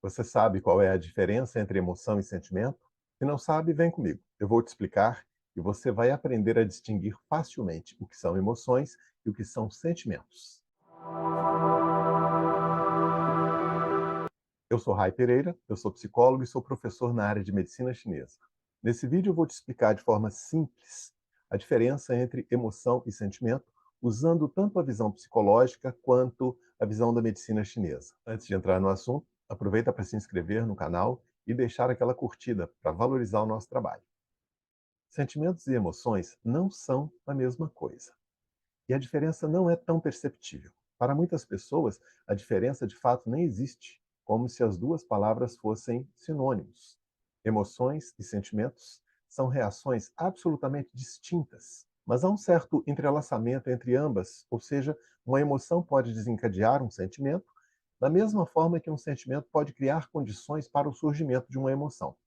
Você sabe qual é a diferença entre emoção e sentimento? Se não sabe, vem comigo. Eu vou te explicar e você vai aprender a distinguir facilmente o que são emoções e o que são sentimentos. Eu sou Rai Pereira, eu sou psicólogo e sou professor na área de medicina chinesa. Nesse vídeo eu vou te explicar de forma simples a diferença entre emoção e sentimento, usando tanto a visão psicológica quanto a visão da medicina chinesa. Antes de entrar no assunto, aproveita para se inscrever no canal e deixar aquela curtida para valorizar o nosso trabalho. Sentimentos e emoções não são a mesma coisa. E a diferença não é tão perceptível. Para muitas pessoas, a diferença de fato nem existe, como se as duas palavras fossem sinônimos. Emoções e sentimentos são reações absolutamente distintas, mas há um certo entrelaçamento entre ambas, ou seja, uma emoção pode desencadear um sentimento, da mesma forma que um sentimento pode criar condições para o surgimento de uma emoção.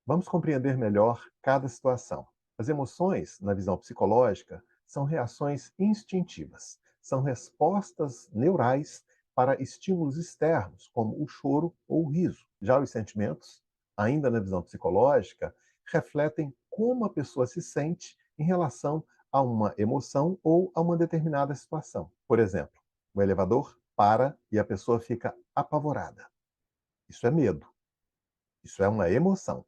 Vamos compreender melhor cada situação. As emoções, na visão psicológica, são reações instintivas, são respostas neurais para estímulos externos, como o choro ou o riso. Já os sentimentos, ainda na visão psicológica, refletem como a pessoa se sente em relação a uma emoção ou a uma determinada situação. Por exemplo, o elevador para e a pessoa fica apavorada. Isso é medo, isso é uma emoção.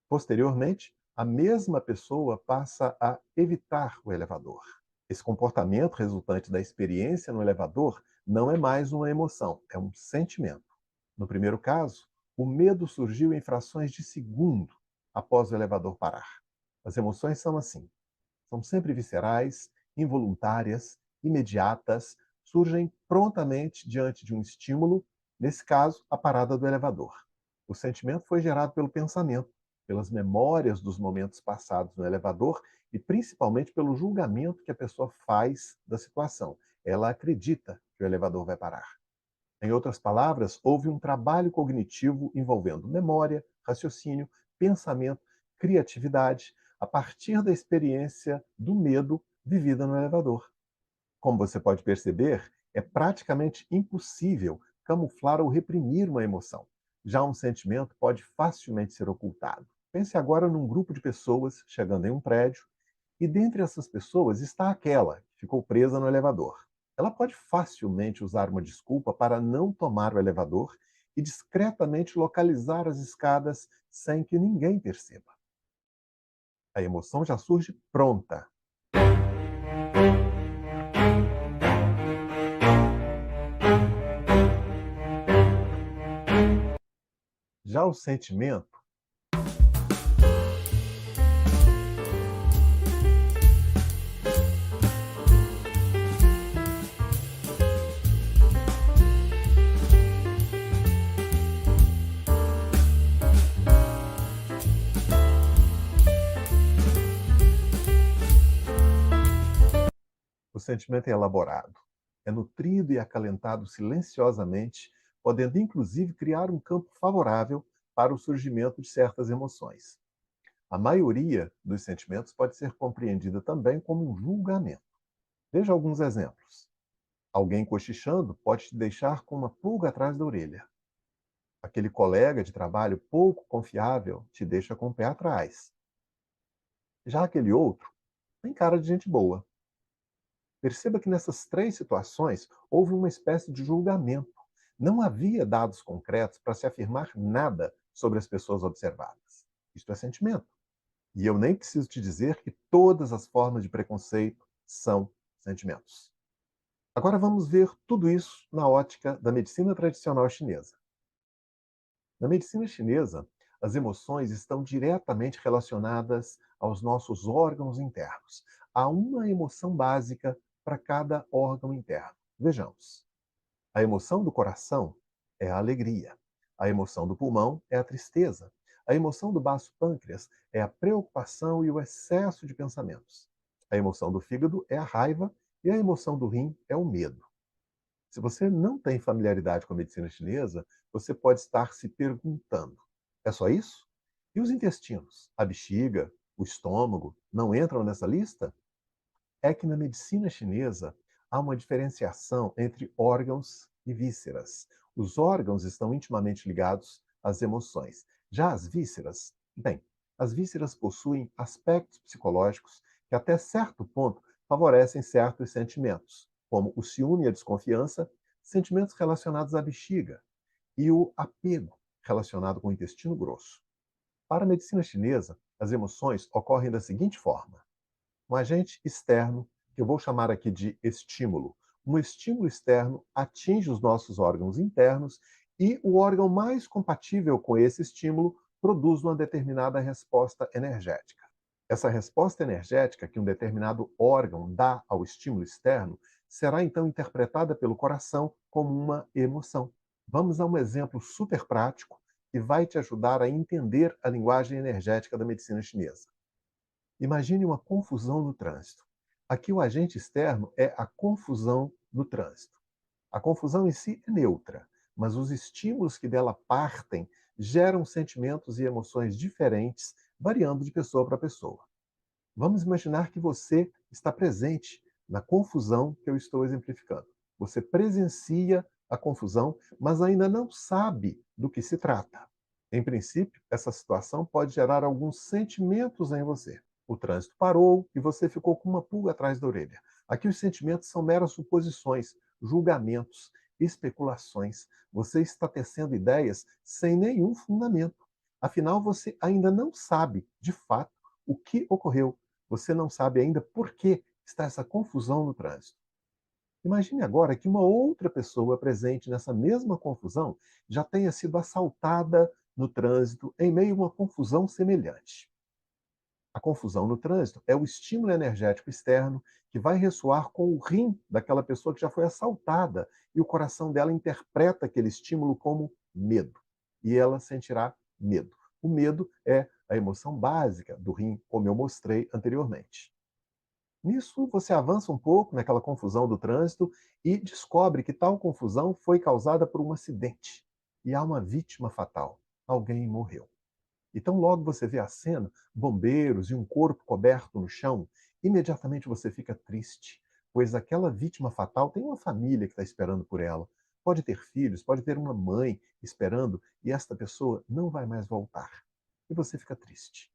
Posteriormente, a mesma pessoa passa a evitar o elevador. Esse comportamento resultante da experiência no elevador não é mais uma emoção, é um sentimento. No primeiro caso, o medo surgiu em frações de segundo após o elevador parar. As emoções são assim, são sempre viscerais, involuntárias, imediatas, surgem prontamente diante de um estímulo, nesse caso, a parada do elevador. O sentimento foi gerado pelo pensamento, pelas memórias dos momentos passados no elevador e principalmente pelo julgamento que a pessoa faz da situação. Ela acredita que o elevador vai parar. Em outras palavras, houve um trabalho cognitivo envolvendo memória, raciocínio, pensamento, criatividade, a partir da experiência do medo vivida no elevador. Como você pode perceber, é praticamente impossível camuflar ou reprimir uma emoção. Já um sentimento pode facilmente ser ocultado. Pense agora num grupo de pessoas chegando em um prédio e dentre essas pessoas está aquela que ficou presa no elevador. Ela pode facilmente usar uma desculpa para não tomar o elevador e discretamente localizar as escadas sem que ninguém perceba. A emoção já surge pronta. Já o sentimento, o sentimento é elaborado, é nutrido e acalentado silenciosamente, podendo inclusive criar um campo favorável para o surgimento de certas emoções. A maioria dos sentimentos pode ser compreendida também como um julgamento. Veja alguns exemplos. Alguém cochichando pode te deixar com uma pulga atrás da orelha. Aquele colega de trabalho pouco confiável te deixa com o pé atrás. Já aquele outro tem cara de gente boa. Perceba que nessas três situações houve uma espécie de julgamento. Não havia dados concretos para se afirmar nada sobre as pessoas observadas. Isto é sentimento. E eu nem preciso te dizer que todas as formas de preconceito são sentimentos. Agora vamos ver tudo isso na ótica da medicina tradicional chinesa. Na medicina chinesa, as emoções estão diretamente relacionadas aos nossos órgãos internos. Há uma emoção básica para cada órgão interno. Vejamos. A emoção do coração é a alegria. A emoção do pulmão é a tristeza. A emoção do baço pâncreas é a preocupação e o excesso de pensamentos. A emoção do fígado é a raiva e a emoção do rim é o medo. Se você não tem familiaridade com a medicina chinesa, você pode estar se perguntando: é só isso? E os intestinos, a bexiga, o estômago, não entram nessa lista? É que na medicina chinesa há uma diferenciação entre órgãos e vísceras. Os órgãos estão intimamente ligados às emoções. Já as vísceras, bem, as vísceras possuem aspectos psicológicos que, até certo ponto, favorecem certos sentimentos, como o ciúme e a desconfiança, sentimentos relacionados à bexiga, e o apego, relacionado com o intestino grosso. Para a medicina chinesa, as emoções ocorrem da seguinte forma: um agente externo, que eu vou chamar aqui de estímulo. Um estímulo externo atinge os nossos órgãos internos e o órgão mais compatível com esse estímulo produz uma determinada resposta energética. Essa resposta energética que um determinado órgão dá ao estímulo externo será então interpretada pelo coração como uma emoção. Vamos a um exemplo super prático que vai te ajudar a entender a linguagem energética da medicina chinesa. Imagine uma confusão no trânsito. Aqui o agente externo é a confusão no trânsito. A confusão em si é neutra, mas os estímulos que dela partem geram sentimentos e emoções diferentes, variando de pessoa para pessoa. Vamos imaginar que você está presente na confusão que eu estou exemplificando. Você presencia a confusão, mas ainda não sabe do que se trata. Em princípio, essa situação pode gerar alguns sentimentos em você. O trânsito parou e você ficou com uma pulga atrás da orelha. Aqui os sentimentos são meras suposições, julgamentos, especulações. Você está tecendo ideias sem nenhum fundamento. Afinal, você ainda não sabe, de fato, o que ocorreu. Você não sabe ainda por que está essa confusão no trânsito. Imagine agora que uma outra pessoa presente nessa mesma confusão já tenha sido assaltada no trânsito em meio a uma confusão semelhante. A confusão no trânsito é o estímulo energético externo que vai ressoar com o rim daquela pessoa que já foi assaltada e o coração dela interpreta aquele estímulo como medo. E ela sentirá medo. O medo é a emoção básica do rim, como eu mostrei anteriormente. Nisso, você avança um pouco naquela confusão do trânsito e descobre que tal confusão foi causada por um acidente. E há uma vítima fatal. Alguém morreu. Então, logo você vê a cena, bombeiros e um corpo coberto no chão, imediatamente você fica triste, pois aquela vítima fatal tem uma família que está esperando por ela. Pode ter filhos, pode ter uma mãe esperando, e esta pessoa não vai mais voltar. E você fica triste.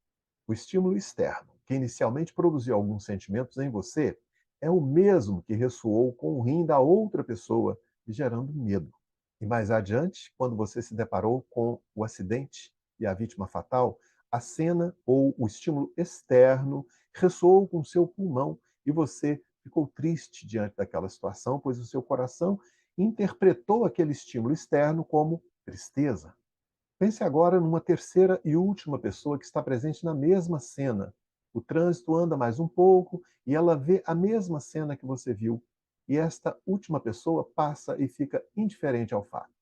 O estímulo externo, que inicialmente produziu alguns sentimentos em você, é o mesmo que ressoou com o rim da outra pessoa, gerando medo. E mais adiante, quando você se deparou com o acidente e a vítima fatal, a cena ou o estímulo externo ressoou com o seu pulmão e você ficou triste diante daquela situação, pois o seu coração interpretou aquele estímulo externo como tristeza. Pense agora numa terceira e última pessoa que está presente na mesma cena. O trânsito anda mais um pouco e ela vê a mesma cena que você viu. E esta última pessoa passa e fica indiferente ao fato.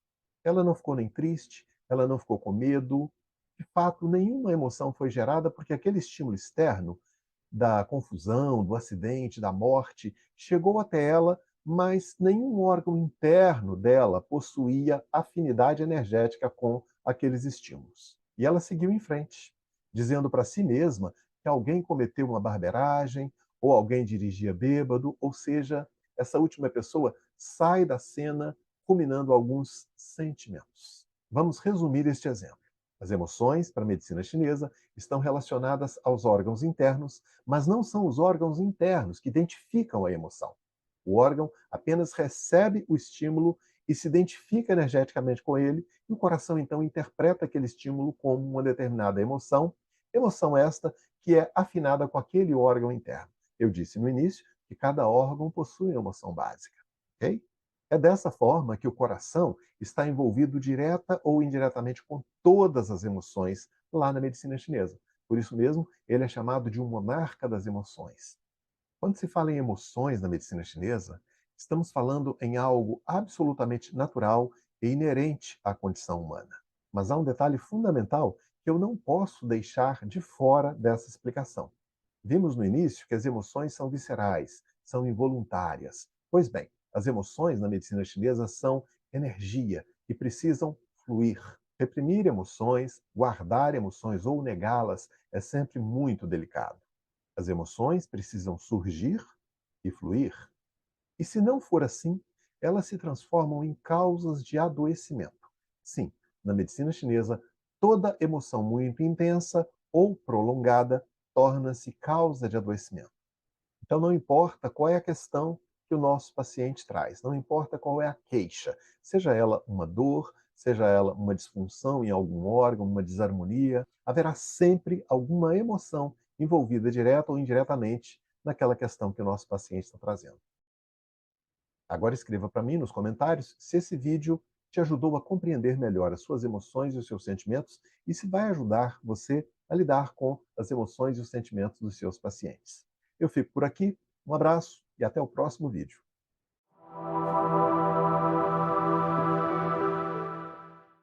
Ela não ficou nem triste, ela não ficou com medo. De fato, nenhuma emoção foi gerada porque aquele estímulo externo da confusão, do acidente, da morte, chegou até ela, mas nenhum órgão interno dela possuía afinidade energética com aqueles estímulos. E ela seguiu em frente, dizendo para si mesma que alguém cometeu uma barbeiragem, ou alguém dirigia bêbado, ou seja, essa última pessoa sai da cena ruminando alguns sentimentos. Vamos resumir este exemplo. As emoções, para a medicina chinesa, estão relacionadas aos órgãos internos, mas não são os órgãos internos que identificam a emoção. O órgão apenas recebe o estímulo e se identifica energeticamente com ele, e o coração então interpreta aquele estímulo como uma determinada emoção, emoção esta que é afinada com aquele órgão interno. Eu disse no início que cada órgão possui uma emoção básica, ok? É dessa forma que o coração está envolvido direta ou indiretamente com todas as emoções lá na medicina chinesa. Por isso mesmo, ele é chamado de um monarca das emoções. Quando se fala em emoções na medicina chinesa, estamos falando em algo absolutamente natural e inerente à condição humana. Mas há um detalhe fundamental que eu não posso deixar de fora dessa explicação. Vimos no início que as emoções são viscerais, são involuntárias. Pois bem, as emoções na medicina chinesa são energia e precisam fluir. Reprimir emoções, guardar emoções ou negá-las é sempre muito delicado. As emoções precisam surgir e fluir. E se não for assim, elas se transformam em causas de adoecimento. Sim, na medicina chinesa, toda emoção muito intensa ou prolongada torna-se causa de adoecimento. Então, não importa qual é a questão que o nosso paciente traz, não importa qual é a queixa, seja ela uma dor, seja ela uma disfunção em algum órgão, uma desarmonia, haverá sempre alguma emoção envolvida direta ou indiretamente naquela questão que o nosso paciente está trazendo. Agora escreva para mim nos comentários se esse vídeo te ajudou a compreender melhor as suas emoções e os seus sentimentos e se vai ajudar você a lidar com as emoções e os sentimentos dos seus pacientes. Eu fico por aqui, um abraço e até o próximo vídeo.